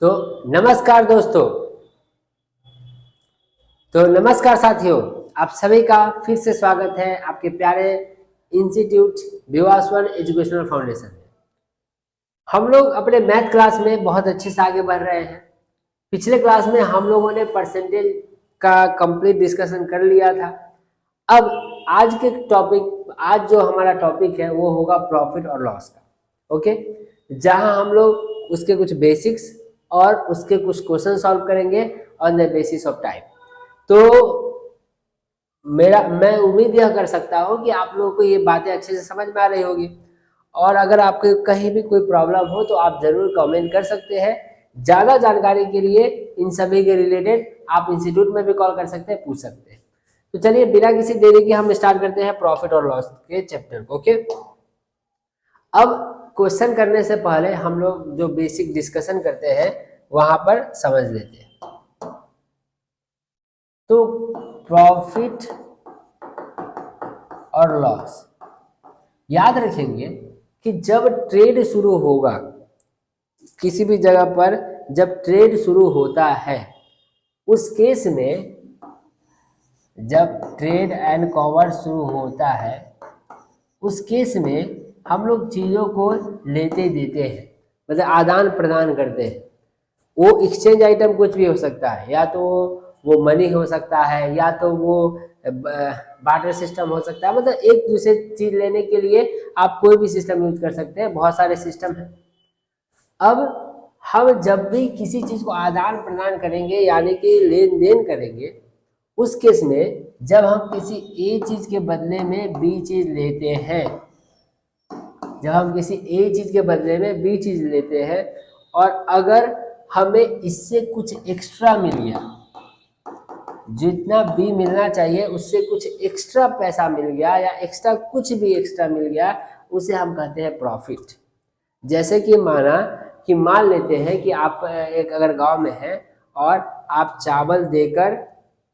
तो नमस्कार दोस्तों। तो नमस्कार साथियों, आप सभी का फिर से स्वागत है आपके प्यारे इंस्टीट्यूट विवासवन एजुकेशनल फाउंडेशन में। हम लोग अपने मैथ क्लास में बहुत अच्छे से आगे बढ़ रहे हैं। पिछले क्लास में हम लोगों ने परसेंटेज का कंप्लीट डिस्कशन कर लिया था। अब आज जो हमारा टॉपिक है वो होगा प्रॉफिट और लॉस का। ओके, जहां हम लोग उसके कुछ बेसिक्स और उसके कुछ क्वेश्चन सॉल्व करेंगे on the basis of time. तो मैं उम्मीद यह कर सकता हूँ कि आप लोगों को ये बातें अच्छे से समझ में आ रही होगी, और अगर आपके कहीं भी कोई प्रॉब्लम हो तो आप जरूर कमेंट कर सकते हैं। ज़्यादा जानकारी के लिए इन सभी के रिलेटेड आप इंस्टीट्यूट में भी कॉल कर सकते हैं, पूछ सकते हैं। तो चलिए बिना किसी देरी के हम स्टार्ट करते हैं प्रॉफिट और लॉस के चैप्टर को। ओके, अब क्वेश्चन करने से पहले हम लोग जो बेसिक डिस्कशन करते हैं वहां पर समझ लेते हैं। तो प्रॉफिट और लॉस याद रखेंगे कि जब ट्रेड शुरू होगा, किसी भी जगह पर जब ट्रेड शुरू होता है, उस केस में जब ट्रेड एंड कॉमर्स शुरू होता है उस केस में हम लोग चीज़ों को लेते देते हैं, मतलब आदान प्रदान करते हैं। वो एक्सचेंज आइटम कुछ भी हो सकता है, या तो वो मनी हो सकता है, या तो वो बार्टर सिस्टम हो सकता है। मतलब एक दूसरे चीज लेने के लिए आप कोई भी सिस्टम यूज कर सकते हैं, बहुत सारे सिस्टम हैं। अब हम जब भी किसी चीज को आदान प्रदान करेंगे यानी कि लेन देन करेंगे, उस केस में जब हम किसी ए चीज के बदले में बी चीज लेते हैं, और अगर हमें इससे कुछ एक्स्ट्रा मिल गया, जितना बी मिलना चाहिए उससे कुछ एक्स्ट्रा पैसा मिल गया या एक्स्ट्रा कुछ भी एक्स्ट्रा मिल गया, उसे हम कहते हैं प्रॉफिट। जैसे कि मान लेते हैं कि आप एक अगर गांव में हैं और आप चावल देकर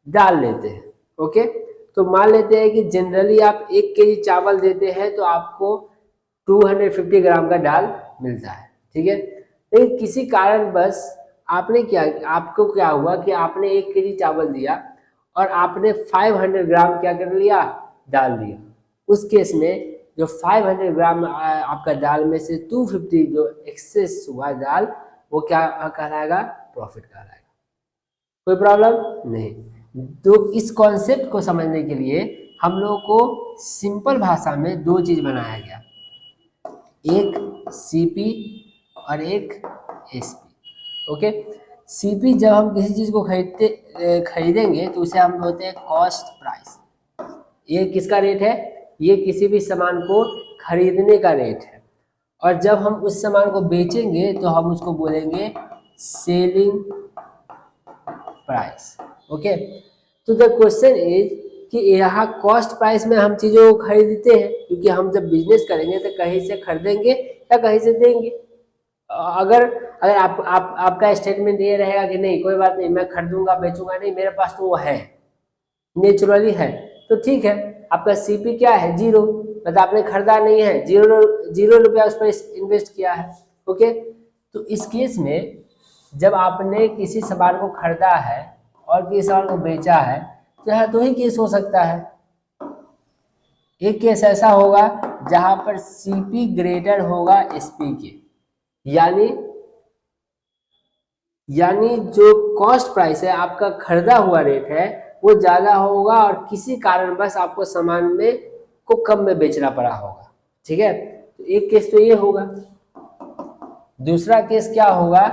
दाल लेते हैं। ओके, तो मान लेते हैं कि जनरली आप 1 केजी चावल देते हैं तो आपको 250 ग्राम का दाल मिलता है, ठीक है। लेकिन किसी कारणवश आपको क्या हुआ कि आपने 1 केजी चावल दिया और आपने 500 ग्राम क्या कर लिया, डाल दिया। उस केस में जो 500 ग्राम आपका दाल में से 250 जो एक्सेस हुआ दाल, वो क्या कहलाएगा, प्रॉफिट कहलाएगा। कोई प्रॉब्लम नहीं। तो इस कॉन्सेप्ट को समझने के लिए हम लोगों को सिंपल भाषा में 2 चीज बनाया गया, एक सीपी और एक एसपी। ओके, सीपी जब हम किसी चीज को खरीदेंगे तो उसे हम बोलते हैं कॉस्ट प्राइस। ये किसका रेट है, ये किसी भी सामान को खरीदने का रेट है। और जब हम उस सामान को बेचेंगे तो हम उसको बोलेंगे सेलिंग प्राइस। ओके, तो द क्वेश्चन इज कि यहाँ कॉस्ट प्राइस में हम चीजों को खरीदते हैं, क्योंकि हम जब बिजनेस करेंगे तो कहीं से खरीदेंगे या कहीं से देंगे। अगर आपका स्टेटमेंट ये रहेगा कि नहीं कोई बात नहीं, मैं खरीदूंगा बेचूंगा नहीं, मेरे पास तो वो है, नेचुरली है, तो ठीक है, आपका सीपी क्या है, 0, मतलब आपने खरीदा नहीं है, 0 रुपया उस पर इन्वेस्ट किया है। ओके, तो इस केस में जब आपने किसी सामान को खरीदा है और किसी सामान को बेचा है, तो यहाँ 2 ही केस हो सकता है। एक केस ऐसा होगा जहां पर सीपी ग्रेटर होगा एसपी के, यानी जो कॉस्ट प्राइस है, आपका खरीदा हुआ रेट है, वो ज्यादा होगा और किसी कारणवश आपको सामान में को कम में बेचना पड़ा होगा, ठीक है। तो एक केस तो ये होगा। दूसरा केस क्या होगा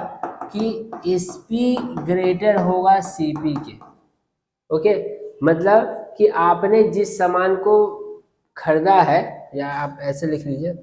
कि एसपी ग्रेटर होगा सीपी के। ओके, मतलब कि आपने जिस सामान को खरीदा है, या आप ऐसे लिख लीजिए,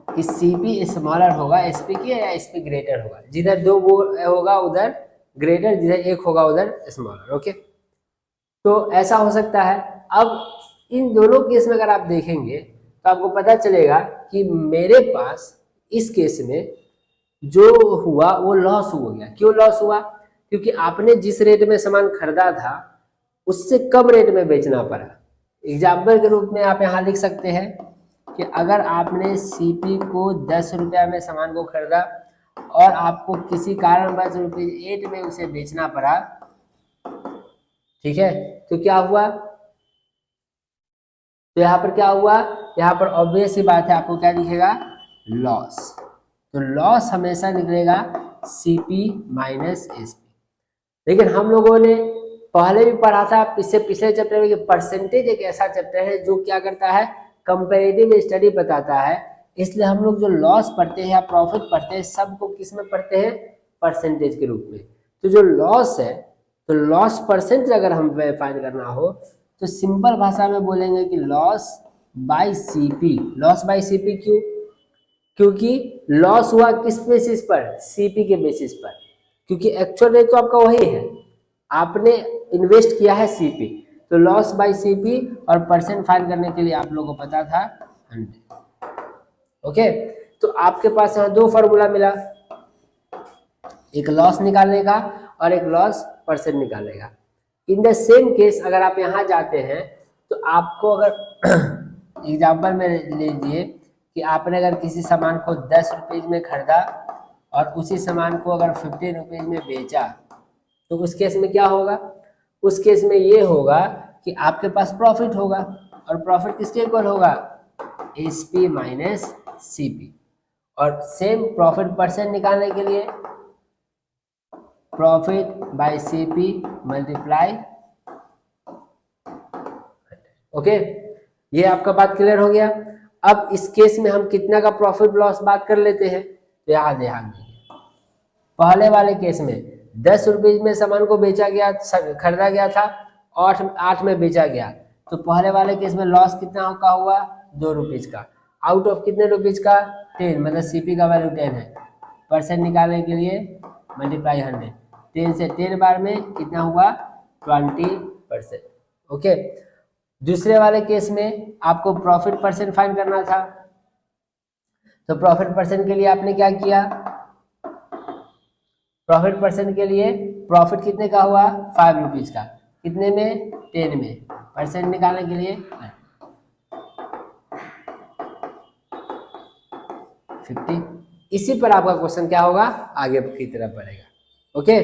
कि सीपी स्मॉलर होगा एसपी के या एसपी ग्रेटर होगा। जिधर 2 वो होगा उधर ग्रेटर, जिधर 1 होगा उधर स्मॉलर। ओके, तो ऐसा हो सकता है। अब इन दोनों केस में अगर आप देखेंगे तो आपको पता चलेगा कि मेरे पास इस केस में जो हुआ वो लॉस हो गया। क्यों लॉस हुआ, क्योंकि आपने जिस रेट में सामान खरीदा था उससे कम रेट में बेचना पड़ा। एग्जाम्पल के रूप में आप यहाँ लिख सकते हैं कि अगर आपने सीपी को 10 रुपया में सामान को खरीदा और आपको किसी कारणवश ₹8 में उसे बेचना पड़ा, ठीक है, तो क्या हुआ, तो यहाँ पर क्या हुआ, यहाँ पर ऑब्वियस सी बात है आपको क्या दिखेगा, लॉस। तो लॉस हमेशा निकलेगा सीपी माइनस एसपी। लेकिन हम लोगों ने पहले भी पढ़ा था, इससे पिछले चैप्टर में, कि परसेंटेज एक ऐसा चैप्टर है जो क्या करता है, कंपैरेटिव स्टडी बताता है। इसलिए हम लोग जो लॉस पढ़ते हैं या प्रॉफिट पढ़ते हैं, सबको किस में पढ़ते हैं, परसेंटेज के रूप में। तो जो लॉस है, तो लॉस परसेंट अगर हम फाइंड करना हो तो सिंपल भाषा में बोलेंगे कि loss by CP. Loss by CP क्यों, क्योंकि लॉस हुआ किस बेसिस पर, सीपी के बेसिस पर, क्योंकि एक्चुअल रेट तो आपका वही है, आपने इन्वेस्ट किया है सीपी। तो लॉस बाय सीपी और परसेंट फाइंड करने के लिए आप लोगों को पता था 100। ओके, तो आपके पास यहाँ दो फार्मूला मिला, एक लॉस निकालने का और एक लॉस परसेंट निकालने का। इन द सेम केस अगर आप यहाँ जाते हैं तो आपको अगर एग्जाम्पल में लीजिए कि आपने अगर किसी सामान को 10 रुपये में खरीदा और उसी सामान को अगर 15 रुपये में बेचा, तो उस केस में क्या होगा, उस केस में ये होगा कि आपके पास प्रॉफिट होगा, और प्रॉफिट किसके इक्वल होगा, एसपी माइनस सीपी। और सेम प्रॉफिट परसेंट निकालने के लिए profit by CP multiply. Okay, ये आपका बात क्लियर हो गया। अब इस केस में हम कितना का प्रॉफिट लॉस बात कर लेते हैं, तो यहाँ ध्यान दीजिए, पहले वाले केस में 10 रुपये में सामान को बेचा गया, खरीदा गया था, 8 में बेचा गया, तो पहले वाले केस में लॉस कितना का हुआ, 2 रुपीज का, आउट ऑफ कितने रुपीज का, 10, मतलब सीपी का वैल्यू 10 है। परसेंट निकालने के लिए मल्टीप्लाई 100, 10 से 10 बार में कितना हुआ, 20%। ओके, दूसरे वाले केस में आपको प्रॉफिट परसेंट फाइंड करना था, तो प्रॉफिट परसेंट के लिए आपने क्या किया, प्रॉफिट परसेंट के लिए प्रॉफिट कितने का हुआ, 5 रुपीज का, कितने में, 10 में, परसेंट निकालने के लिए 50। इसी पर आपका क्वेश्चन क्या होगा, आगे की तरफ बढ़ेगा। ओके,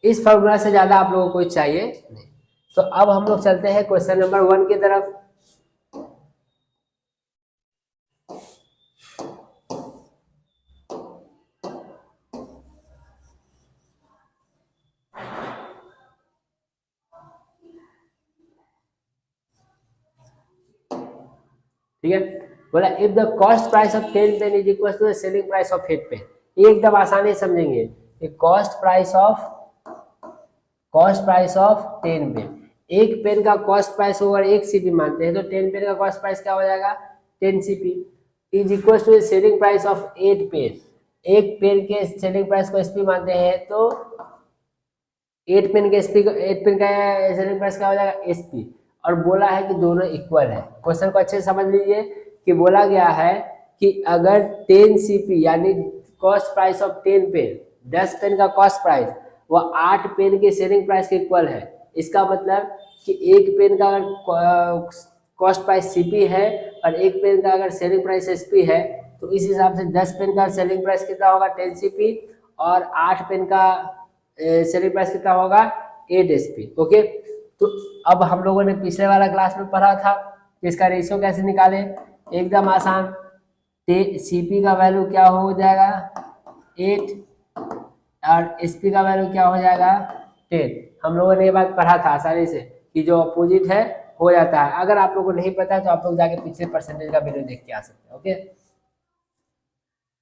इस फॉर्मूला से ज्यादा आप लोगों को चाहिए नहीं। तो अब हम लोग चलते हैं क्वेश्चन नंबर 1 की तरफ। ठीक है, बोला if the cost price of 10 pen is equal to the selling price of 8 pen. ये एकदम आसानी से समझेंगे कि कॉस्ट प्राइस ऑफ 10 पेन, एक पेन का कॉस्ट प्राइस ओवर 1 सीपी मानते हैं, तो 10 पेन का कॉस्ट प्राइस क्या हो जाएगा, 10 CP is equal to the selling price of 8 pen. एक पेन के सेलिंग प्राइस को एसपी मानते हैं, तो 8 पेन का सेलिंग प्राइस क्या हो जाएगा, एसपी। और बोला है कि दोनों इक्वल है। क्वेश्चन को अच्छे से समझ लीजिए कि बोला गया है कि अगर 10 सीपी यानी cost price of 10 pen, 10 pen का कॉस्ट प्राइस वह 8 पेन के सेलिंग प्राइस के इक्वल है। इसका मतलब कि एक पेन का अगर कॉस्ट प्राइस सीपी है और एक पेन का अगर सेलिंग प्राइस एसपी है, तो इस हिसाब से 10 पेन का सेलिंग प्राइस कितना होगा, 10 सीपी, और 8 पेन का सेलिंग प्राइस कितना होगा, 8 एसपी। ओके, तो अब हम लोगों ने पिछले वाला क्लास में पढ़ा था कि इसका रेशियो कैसे निकाले, एकदम आसान, सीपी का वैल्यू क्या हो जाएगा, 8, और एसपी का वैल्यू क्या हो जाएगा, 10। हम लोगों ने ये बात पढ़ा था आसानी से कि जो अपोजिट है हो जाता है। अगर आप लोगों को नहीं पता है तो आप लोग जाके पिछले परसेंटेज का वीडियो देख के आ सकते हैं। ओके,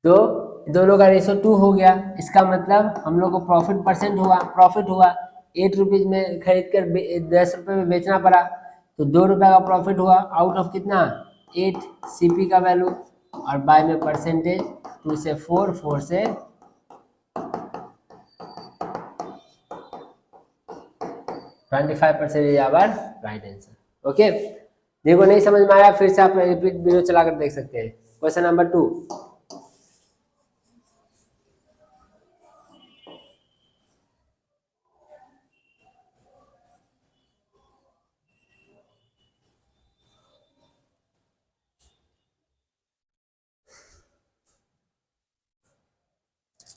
तो दोनों का रेशियो 2 हो गया। इसका मतलब हम लोग को प्रॉफिट परसेंट हुआ, प्रॉफिट हुआ, 8 रुपीज में खरीद कर 10 रुपये में बेचना पड़ा, तो 2 रुपये का प्रॉफिट हुआ, आउट ऑफ कितना, 8 सीपी का वैल्यू, और बाय में परसेंटेज 2 से 4, 4 से 25% आवर राइट आंसर। ओके, देखो नहीं समझ में आया फिर से आप रिपीट वीडियो चलाकर देख सकते हैं। क्वेश्चन नंबर 2,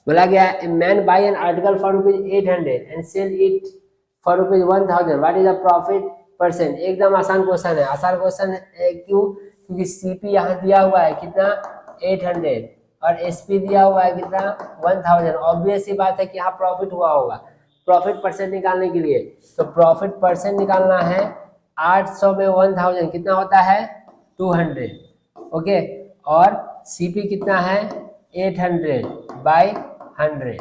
बोला गया man buy an article for ₹800 and sell it for ₹1000, what is the profit percent. एकदम आसान क्वेश्चन है, आसान क्वेश्चन है क्यों, क्योंकि सीपी यहाँ दिया हुआ है कितना 800 और एसपी दिया हुआ है कितना 1000। ऑब्वियस सी बात है कि यहाँ प्रॉफिट हुआ होगा। प्रॉफिट परसेंट निकालने के लिए तो प्रॉफिट परसेंट निकालना है 800 में 1000 कितना होता है 200, ओके। और सीपी कितना है 800 बाई 100,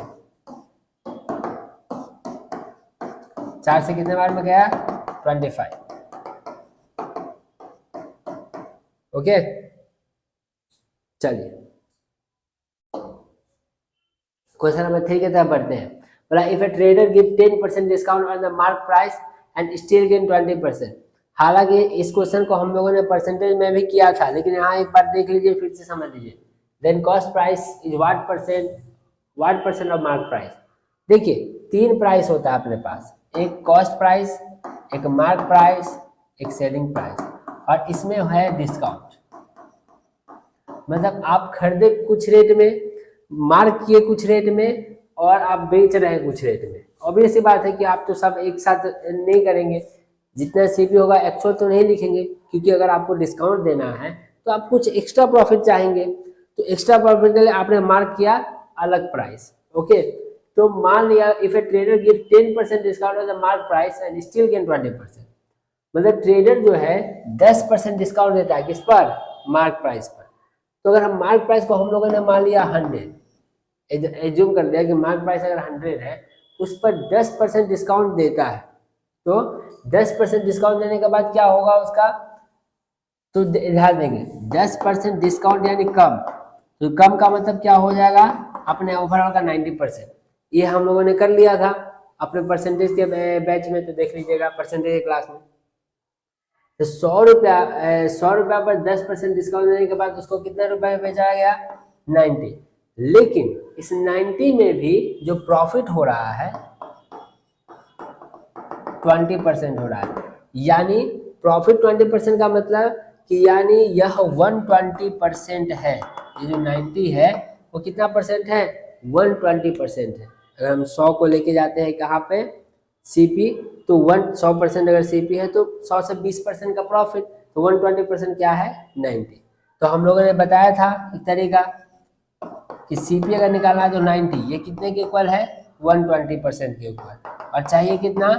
4 से कितने बार में गया 25, ओके। चलिए क्वेश्चन नंबर 3 की तरफ बढ़ते हैं। बोला if A trader give 10% discount on the mark price and still gain 20%। हालांकि इस क्वेश्चन को हम लोगों ने परसेंटेज में भी किया था, लेकिन यहाँ एक बार देख लीजिए, फिर से समझ लीजिए। Then cost price is what percent of mark price. देखिए 3 प्राइस होता है अपने पास, एक कॉस्ट प्राइस, एक मार्क प्राइस, एक सेलिंग प्राइस, और इसमें है डिस्काउंट। मतलब आप खरीदे कुछ रेट में, मार्क किए कुछ रेट में, और आप बेच रहे हैं कुछ रेट में। ऑब्वियस सी बात है कि आप तो सब एक साथ नहीं करेंगे, जितना सीपी होगा एक्चुअल तो नहीं लिखेंगे, क्योंकि अगर आपको डिस्काउंट देना है तो आप कुछ एक्स्ट्रा प्रॉफिट चाहेंगे। तो एक्स्ट्रा प्रॉफिट के लिए आपने मार्क किया अलग प्राइस, ओके। तो मान लिया if A trader give 10% discount on the mark price and still gain 20%। मतलब ट्रेडर जो है 10% डिस्काउंट देता है किस पर, मार्क प्राइस पर। तो अगर हम मार्क प्राइस को हम लोगों ने मान लिया 100, एज्यूम कर लिया कि मार्क प्राइस अगर 100 है, उस पर 10% डिस्काउंट देता है, तो 10% डिस्काउंट देने के बाद क्या होगा उसका, तो ध्यान देंगे 10% डिस्काउंट यानी कम, तो कम का मतलब क्या हो जाएगा अपने ओवरऑल का 90%। ये हम लोगों ने कर लिया था अपने परसेंटेज के बैच में, तो देख लीजिएगा परसेंटेज क्लास में। तो 100 रुपया पर 10% डिस्काउंट देने के बाद उसको कितने रुपए में बेचा गया 90। लेकिन इस 90 में भी जो प्रॉफिट हो रहा है 20% हो रहा है। यानी प्रॉफिट 20% का मतलब कि यानी यह 120% है। ये जो 90 है वो कितना परसेंट है 120% है। अगर हम 100 को लेके जाते हैं कहाँ पे सीपी, तो 100% अगर सीपी है तो 100 से 20% का प्रॉफिट, तो 120% क्या है 90। तो हम लोगों ने बताया था एक तरीका कि सीपी अगर निकालना है तो 90 ये कितने के इक्वल है 120% के इक्वल, और चाहिए कितना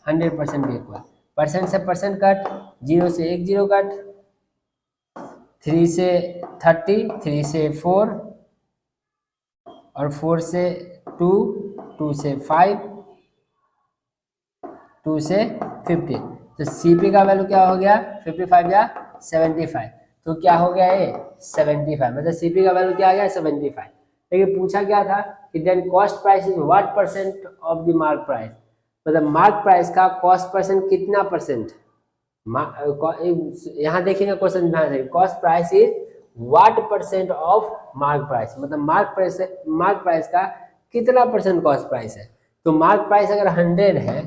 100% के इक्वल। परसेंट से परसेंट कट, 0 से 1 0 कट, 3 से 30, 3 से 4, और 4 से 2, 2 से 5, 2 से 15। तो सीपी का वैल्यू क्या हो गया 55 या 75, तो क्या हो गया ये 75, मतलब सीपी का वैल्यू क्या आ गया 75। लेकिन पूछा क्या था कि then cost price is what percent of the mark price, मतलब मार्क प्राइस का कॉस्ट परसेंट कितना परसेंट। यहाँ देखेंगे क्वेश्चन ध्यान से, cost price is what percent of mark price, मतलब मार्क प्राइस का कितना परसेंट कॉस्ट प्राइस है। तो मार्क प्राइस अगर 100 है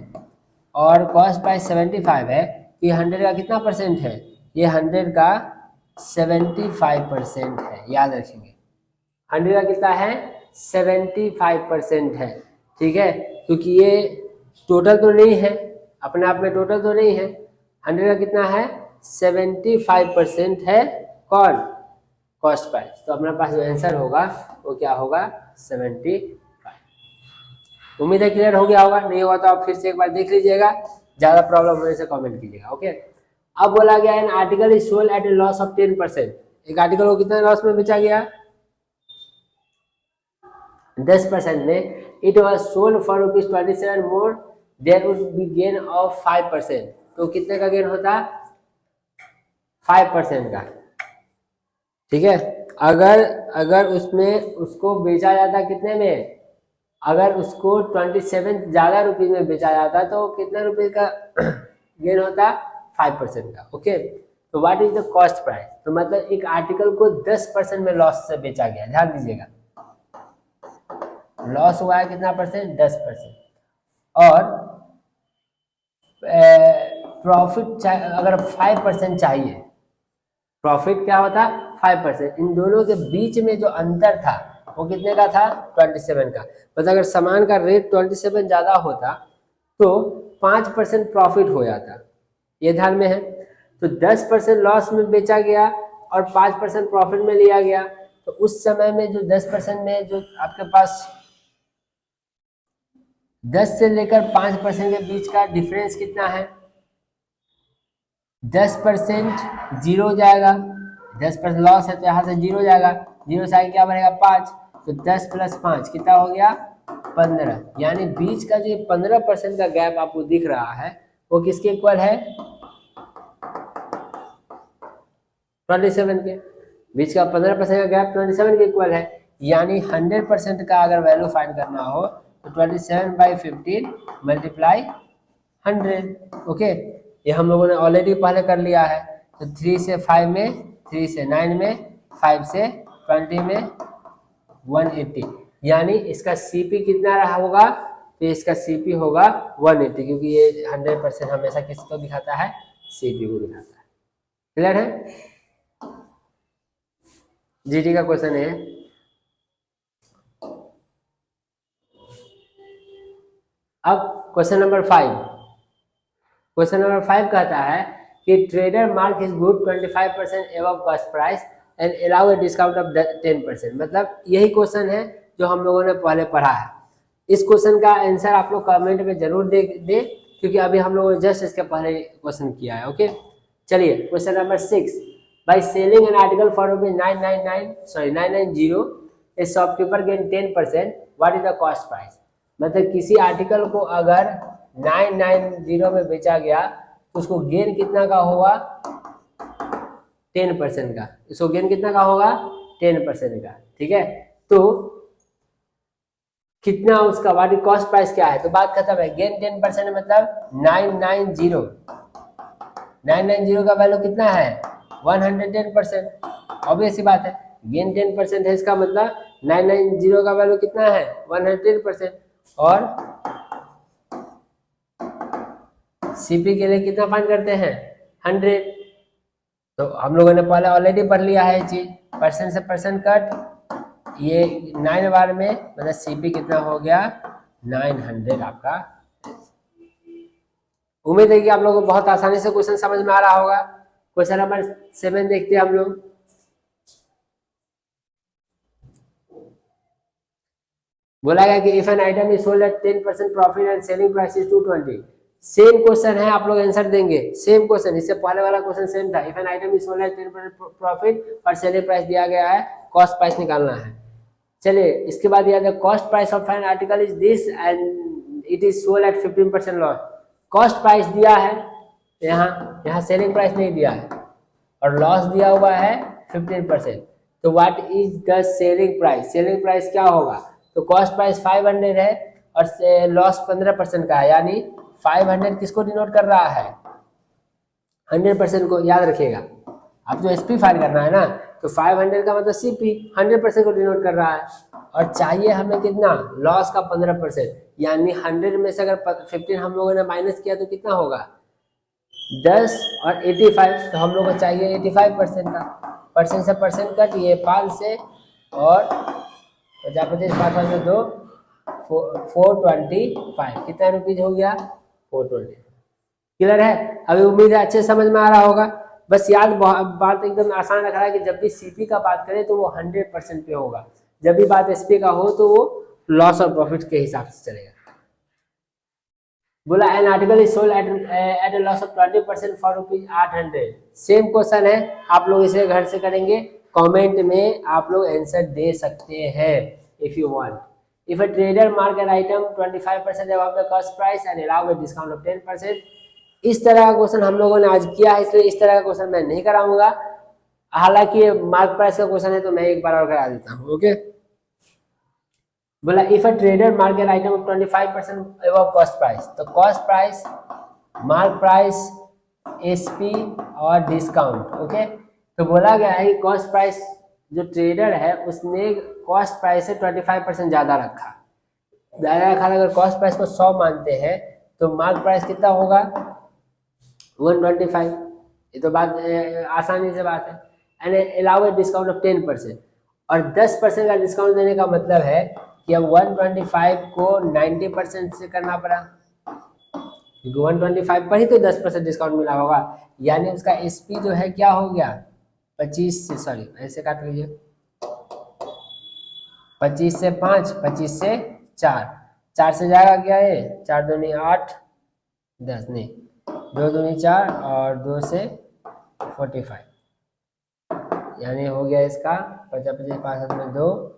और कॉस्ट प्राइस 75 है, तो ये 100 का कितना परसेंट है, ये 100 का 75% है। याद रखेंगे 100 का कितना है 75% है, ठीक है, क्योंकि ये टोटल तो नहीं है, अपने आप में टोटल तो नहीं है। 100 का कितना है 75% है कौन कॉस्ट प्राइस, तो अपने पास जो आंसर होगा वो क्या होगा 75। उम्मीद है क्लियर हो गया होगा, नहीं हुआ तो आप फिर से एक बार देख लीजिएगा, ज्यादा प्रॉब्लम होने से कमेंट कीजिएगा, ओके। अब बोला गया an article is sold at A loss of 10%। एक आर्टिकल को कितना लॉस में बेचा गया 10% में, it was sold for ₹27 more, there would be gain of 5%। तो कितने का गेन होता 5% का, ठीक है। अगर उसमें उसको बेचा जाता कितने में, अगर उसको 27 ज्यादा रुपये में बेचा जाता तो कितने रुपए का गेन होता 5% का, ओके। तो what is the cost price, तो मतलब एक आर्टिकल को 10% में लॉस से बेचा गया, ध्यान दीजिएगा लॉस हुआ है कितना परसेंट 10%, और प्रॉफिट अगर 5% चाहिए, प्रॉफिट क्या होता 5%, इन दोनों के बीच में जो अंतर था वो कितने का था 27 का। मतलब अगर सामान का रेट 27 ज़्यादा होता तो 5% प्रॉफिट हो जाता, ये ध्यान में है। तो 10% लॉस में बेचा गया और 5% प्रॉफिट में लिया गया, तो उस समय में जो 10% में जो आपके पास 10 से लेकर 5% के बीच का डिफरेंस कितना है, 10% जीरो जाएगा, 10% लॉस है तो यहाँ से जीरो जाएगा, जीरो से आगे क्या बनेगा 5, तो 10 + 5 कितना हो गया 15। यानी बीच का जो 15% का गैप आपको दिख रहा है वो किसके इक्वल है 27 के। बीच का 15% का गैप 27 के इक्वल है। यानी 100% का अगर वैल्यू फाइंड करना हो तो 27/15 × 100। ओके, ये हम लोगों ने ऑलरेडी पहले कर लिया है। तो 3 से 5 में, 3 से 9 में, 5 से 20 में 180। यानी इसका सीपी कितना रहा होगा, तो इसका सीपी होगा 180, क्योंकि ये 100% हमेशा किसको दिखाता है, सीपी को दिखाता है। क्लियर है? जीटी का क्वेश्चन है। अब क्वेश्चन नंबर 5। क्वेश्चन नंबर 5 कहता है कि trader mark his good 25% above cost price and allow a discount of 10%। मतलब यही क्वेश्चन है जो हम लोगों ने पहले पढ़ा है। इस क्वेश्चन का आंसर आप लोग कमेंट में जरूर दे, क्योंकि अभी हम लोगों ने जस्ट इसके पहले क्वेश्चन किया है। ओके, चलिए question number 6। By selling N article for ₹990 A shopkeeper gain 10%, what is the cost price. मतलब किसी आर्टिकल को अगर 990 में बेचा गया तो उसको गेन कितना का होगा 10% का। इसको गेन कितना का होगा 10% का। ठीक है, तो कितना उसका वाट कॉस्ट प्राइस क्या है, तो बात खत्म है। गेन 10% मतलब 990 का वैल्यू कितना है 110%। ऑब्वियस सी बात है, गेन 10% है, इसका मतलब 990 का वैल्यू कितना है 110%। और सीपी के लिए कितना फाइंड करते हैं 100। तो हम लोगों ने पहले ऑलरेडी पढ़ लिया है ये चीज, परसेंट से परसेंट कट, ये 9 बार में मतलब सीपी कितना हो गया 900 आपका। उम्मीद है कि आप लोगों को बहुत आसानी से क्वेश्चन समझ में आ रहा होगा। क्वेश्चन नंबर 7 देखते हैं हम लोग। बोला गया कि if an item is sold at 10% profit and selling price is 220। Same question है, आप लोग आंसर देंगे सेम क्वेश्चन, इससे पहले वाला क्वेश्चन सेम था। If an item is sold at 10% profit और सेलिंग प्राइस दिया गया है, कॉस्ट प्राइस निकालना है। चलिए इसके बाद दिया गया cost price of an article is this and it is sold at 15% loss. Cost price दिया है, यहाँ सेलिंग प्राइस नहीं दिया है और लॉस दिया हुआ है 15%। तो what is the selling price, selling price क्या होगा, तो कॉस्ट प्राइस 500 है और लॉस 15% का है। यानी 500 किसको डिनोट कर रहा है 100% को। याद रखिएगा, आप जो एसपी फाइंड करना है ना, तो 500 का मतलब सीपी 100% को डिनोट कर रहा है। और चाहिए हमें कितना लॉस का 15%, यानी 100 में से अगर 15 हम लोगों ने माइनस किया तो कितना होगा 10 और 85, तो हम लोग को चाहिए 85% का। परसेंट से परसेंट कट, ये 5 से और 50 5 से 2 425, कितना रुपीज हो गया 420। क्लियर है? अभी उम्मीद है अच्छे समझ में आ रहा होगा। बस याद बात एकदम आसान रख रहा है कि जब भी सीपी का बात करें तो वो 100% पे होगा, जब भी बात एसपी का हो तो वो लॉस और प्रॉफिट के हिसाब से चलेगा। बोला an article is sold at A loss of 20% for ₹800। Same question है, आप लोग इसे घर से करेंगे, कमेंट में आप लोग आंसर दे सकते हैं if you want. If a trader mark an item 25% above the cost price and allow a discount of 10%। इस तरह का क्वेश्चन हम लोगों ने आज किया है, इसलिए इस तरह का क्वेश्चन मैं नहीं कराऊंगा। हालांकि मार्क प्राइस का क्वेश्चन है तो मैं एक बार और करा देता हूँ। ओके, बोला if a trader mark an item 25% above cost price, तो cost price, mark price, SP और डिस्काउंट। ओके, तो बोला गया है कि कॉस्ट प्राइस जो ट्रेडर है उसने कॉस्ट प्राइस से 25% ज्यादा रखा। अगर कॉस्ट प्राइस को 100 मानते हैं तो मार्क प्राइस कितना होगा 125। ये तो बात आसानी से बात है। And allow a discount of 10%, और 10% का डिस्काउंट देने का मतलब है कि अब 125 को 90% से करना पड़ा, क्योंकि 125 पर ही तो 10% डिस्काउंट मिला होगा, यानी उसका एसपी जो है क्या हो गया 25 से, सॉरी ऐसे काट लीजिए, 25 से 5, 25 से 4, 4 से जाएगा क्या ये, 4 दूनी 8, 10 नहीं, 2 दूनी 4 और 2 से 45, यानी हो गया इसका 50 50 5 7 में 2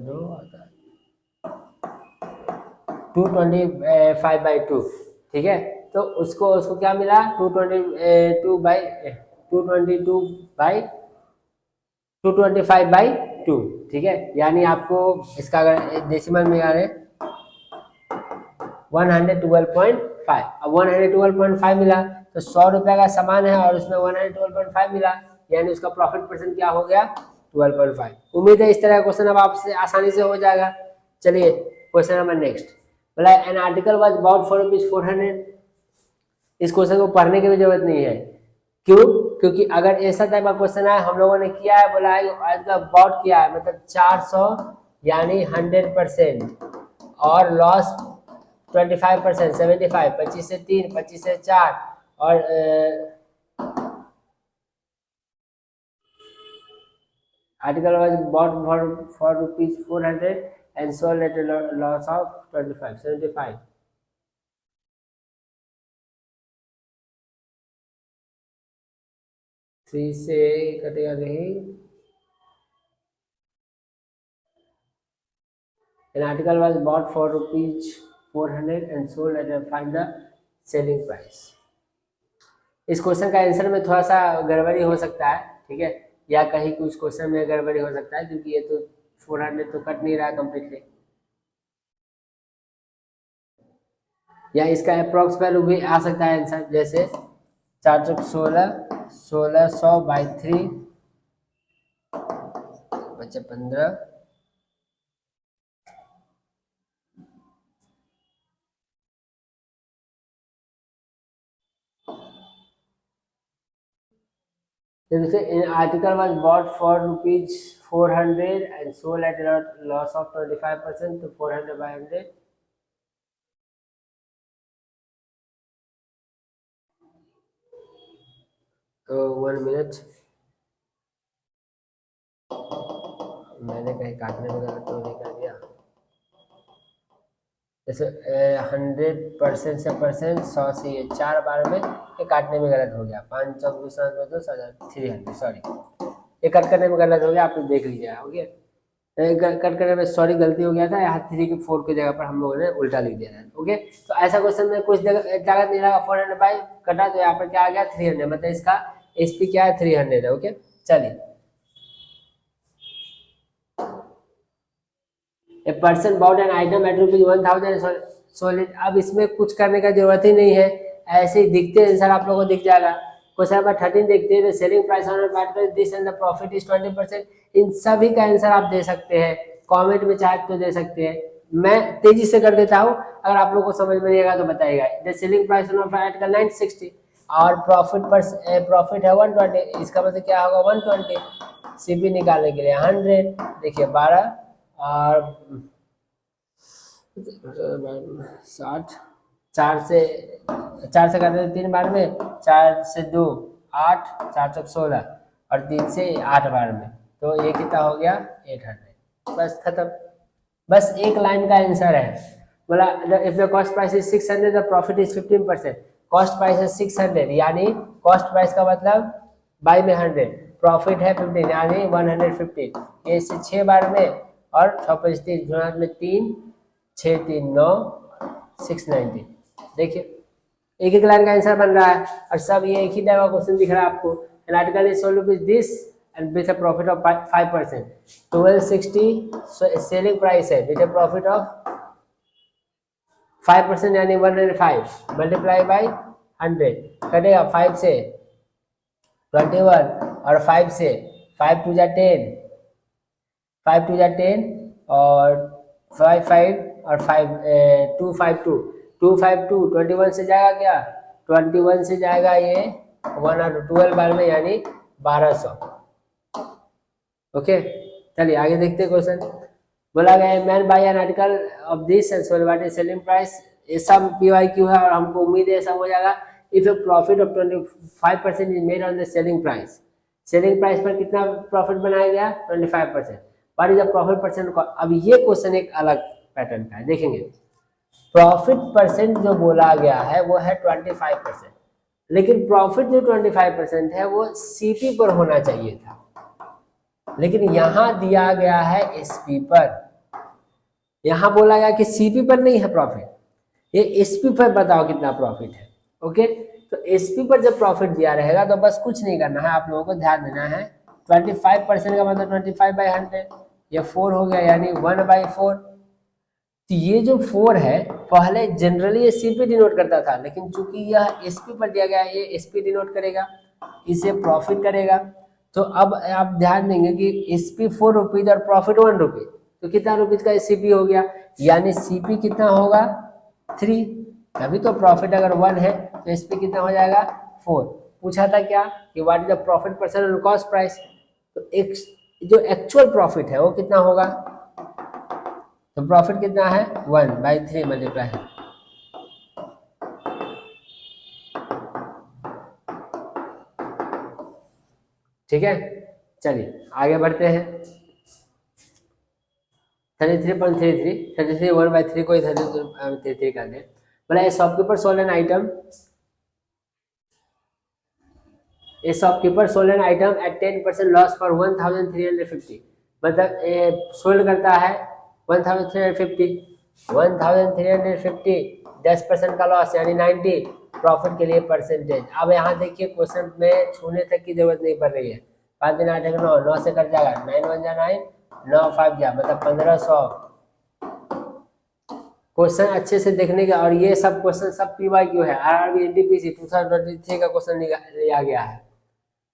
2 225/2, ठीक है। तो उसको उसको क्या मिला 225/2, ठीक है। यानी आपको इसका अगर डेसिमल में आ रहे 112.5, अब 112.5 मिला तो 100 रुपए का सामान है और उसमें 112.5 मिला, यानी उसका प्रॉफिट परसेंट क्या हो गया 12.5। उम्मीद है इस तरह का क्वेश्चन अब आपसे आसानी से हो जाएगा। चलिए क्वेश्चन नंबर नेक्स्ट, बोला an article was bought for ₹400। इस क्वेश्चन को पढ़ने की भी जरूरत नहीं है, क्यों, क्योंकि अगर ऐसा टाइप का क्वेश्चन है हम लोगों ने किया है, बोला है आज का बाउट किया है मतलब 400 यानी 100%, और लॉस 25% 75, 25 से 3, 25 से 4, और article was bought for ₹400 and sold at a loss of 25 75। 3 से कटेगा नहीं, an article was bought for ₹400 and sold at a, find the selling price। इस क्वेश्चन का आंसर में थोड़ा सा गड़बड़ी हो सकता है, ठीक है, या कहीं कुछ क्वेश्चन में गड़बड़ी हो सकता है, क्योंकि ये तो 400 तो कट नहीं रहा कम्प्लीटली, या इसका अप्रोक्स वैल्यू भी आ सकता है आंसर, जैसे 416 1600/3 बचे 15, an article was bought for ₹400 and sold at a loss of 25%, तो 400/100, तो 1 मिनट, मैंने कहीं काटने में गलत तो नहीं कर दिया, जैसे 100% से परसेंट 100 से ये 4 बार में ये काटने में गलत हो गया, 5 चौक 2 300, सॉरी ये कट करने में गलत हो गया, आप लोग देख लीजिएगा, ओके। कट करने में सॉरी गलती हो गया था, यहाँ 3 के 4 की जगह पर हम लोगों ने उल्टा लिख दिया था, ओके। तो ऐसा क्वेश्चन में कुछ लागत नहीं लगा, 400 कटा तो यहाँ पर क्या आ गया 300, मतलब इसका एसपी क्या है 300 है, ओके। चलिए a person bought an item at ₹1000 sold it. अब इसमें कुछ करने का जरूरत ही नहीं है, ऐसे ही दिखते आंसर आप लोगों को दिख जाएगा। क्वेश्चन नंबर 13 देखते हैं, selling price on article this and the profit is 20%। इन सभी का आंसर आप दे सकते हैं, कमेंट में चाहे तो दे सकते हैं, मैं तेजी से कर देता हूं, अगर आप लोगों को समझ में नहीं आएगा तो बताइएगा। The selling price on article 960 और प्रॉफिट है 120, इसका मतलब क्या होगा 120, सीपी निकालने के लिए 100, देखिए 12 और 60, 4 से करते 3 बार में, 4 से 2 8, 4 चौक 16 और 3 से 8 बार में, तो ये कितना हो गया 800, बस खत्म, बस एक लाइन का आंसर है। बोला if the cost price is 600 the profit is 15%, cost price है 600 यानी कॉस्ट प्राइस का मतलब बाई में 100, प्रॉफिट है 15 यानी 115, ये से 6 बार में और 6 3 में 3 6 3 9 690, देखिए एक एक लाइन का आंसर बन रहा है, और सब ये एक ही टाइप का क्वेश्चन दिख रहा है आपको। An article is sold with this and with a profit of 5%, 1260 selling price है विद अ प्रॉफिट ऑफ 5% यानी 105 मल्टीप्लाई बाई 100, कटेगा 5 से 21 और 5 से 5 2 जा 10, 5 2 जा 10 और 5 5 और 5 252 252 21 से जाएगा क्या, 21 से जाएगा ये 1 और 12 बार में यानी 1200, ओके, चलिए आगे देखते हैं क्वेश्चन। बोला गया है man buy an article of this and sold what is selling price. ये सब PYQ है और हमको उम्मीद है ऐसा हो जाएगा। If A profit of 25% is made on the selling price, selling price पर कितना प्रॉफिट बनाया गया 25%, what is the profit percent. अब ये क्वेश्चन एक अलग पैटर्न का है, देखेंगे। प्रॉफिट परसेंट जो बोला गया है वो है 25%, लेकिन प्रॉफिट जो 25% है वो CP पर होना चाहिए था, लेकिन यहां दिया गया है SP पर। यहां बोला गया कि CP पर नहीं है प्रॉफिट, ये SP पर बताओ कितना प्रॉफिट है। ओके, तो SP पर जब प्रॉफिट दिया रहेगा तो बस कुछ नहीं करना है, आप लोगों को ध्यान देना है। 25% का मतलब 25/100, ये 4 हो गया, यानी 1/4। तो ये जो 4 है पहले जनरली ये CP डिनोट करता था, लेकिन चूंकि यह SP पर दिया गया है, ये SP डिनोट करेगा, इसे प्रॉफिट करेगा। तो अब आप ध्यान देंगे कि SP 4 रुपीज और प्रॉफिट 1 रुपी, तो कितना रुपीज का CP हो गया, यानी CP कितना होगा 3। तभी तो प्रॉफिट अगर 1 है तो SP कितना हो जाएगा 4। पूछा था क्या कि what is the profit percent on cost price, तो एक जो एक्चुअल प्रॉफिट है वो कितना होगा, तो प्रॉफिट कितना है 1/3 मल्टीप्लाई है। ठीक है, चलिए आगे बढ़ते हैं। 33.33, 33 1/3 को 33 कर दे। बोला shopkeeper sold an item, a shopkeeper sold an item at 10% loss for 1350, मतलब सोल्ड करता है 1350, 10% का लॉस यानी 90, प्रॉफिट के लिए परसेंटेज। अब यहाँ देखिए क्वेश्चन में छूने तक की जरूरत नहीं पड़ रही है। 5 दिन 8 9, 9 से कट जाएगा, 9 1 जा 9, 9 5 जा, मतलब 1500। क्वेश्चन अच्छे से देखने का, और ये सब क्वेश्चन सब PYQ है, RRB NTPC 2023 का क्वेश्चन लिया गया है।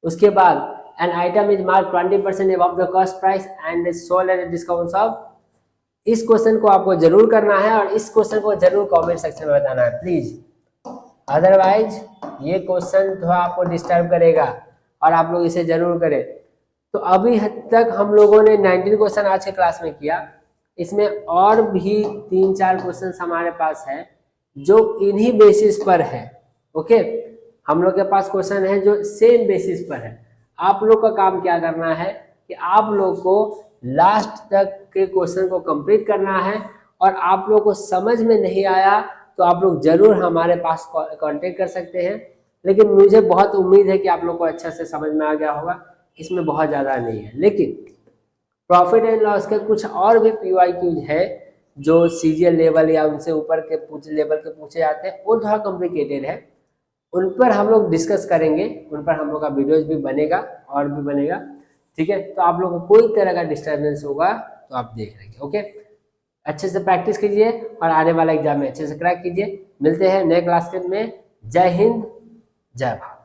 उसके बाद an item is mark 20% above the cost price and sold at discount of, इस क्वेश्चन को आपको जरूर करना है और इस क्वेश्चन को जरूर कमेंट सेक्शन में बताना है प्लीज, अदरवाइज ये क्वेश्चन थोड़ा आपको डिस्टर्ब करेगा और आप लोग इसे जरूर करें। तो अभी तक हम लोगों ने 19 क्वेश्चन आज के क्लास में किया, इसमें और भी 3-4 क्वेश्चन हमारे पास है जो इन्हीं बेसिस पर है। ओके, हम लोग के पास क्वेश्चन है जो सेम बेसिस पर है। आप लोग का काम क्या करना है कि आप लोग को लास्ट तक के क्वेश्चन को कंप्लीट करना है, और आप लोग को समझ में नहीं आया तो आप लोग जरूर हमारे पास कांटेक्ट कर सकते हैं। लेकिन मुझे बहुत उम्मीद है कि आप लोग को अच्छा से समझ में आ गया होगा, इसमें बहुत ज़्यादा नहीं है। लेकिन प्रॉफिट एंड लॉस के कुछ और भी PYQ है जो CGL लेवल या उनसे ऊपर के लेवल के पूछे जाते हैं, वो थोड़ा कॉम्प्लिकेटेड है, उन पर हम लोग डिस्कस करेंगे, उन पर हम लोग का वीडियोज भी बनेगा और भी बनेगा। ठीक है, तो आप लोगों को कोई तरह का डिस्टर्बेंस होगा तो आप देख लेंगे। ओके, अच्छे से प्रैक्टिस कीजिए और आने वाला एग्जाम में अच्छे से क्रैक कीजिए। मिलते हैं नए क्लास में। जय हिंद, जय भारत।